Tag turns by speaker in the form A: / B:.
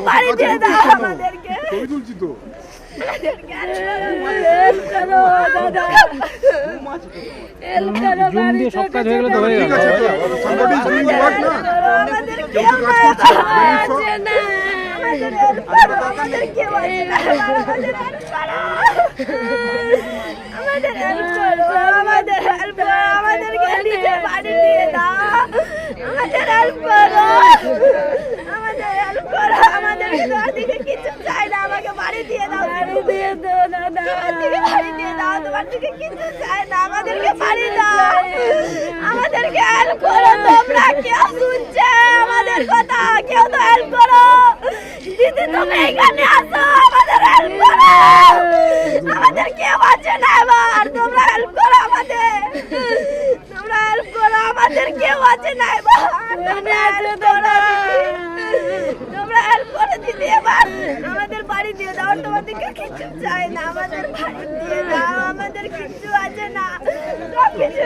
A: বাড়ি দিয়ে দাও আমাদেরকে।
B: ছবি তুলছি তো।
C: জুম দিয়ে সব কাজ হয়ে গেলে তো হয়ে গেল।
A: কিছু চাই না, আমাকে বাড়ি দিয়ে দাও, বাড়ি দিয়ে দাও দাদা, বাড়ি দিয়ে দাও, তোমার থেকে কিছু চাই না, আমাদেরকে বাড়ি দাও, আমাদেরকে হেল্প করো, তোমরা কেউ শুনছে আমাদের কথা, কেউ তো হেল্প করো, দিদি তুমি এখানে আসো, আমাদের হেল্প করো, আমাদের কেউ আছে না এবার, তোমরা হেল্প করো আমাদের, তোমরা হেল্প করো, আমাদের কেউ আছে না এবার, তোমরা হেল্প করো, তোমরা হেল্প করে দিদি এবার আমাদের বাড়ি দিয়ে দাও, তোমাদেরকে কিছু চাই না, আমাদের বাড়ি দিয়ে দাও, আমাদের কিছু আছে না, সব কিছু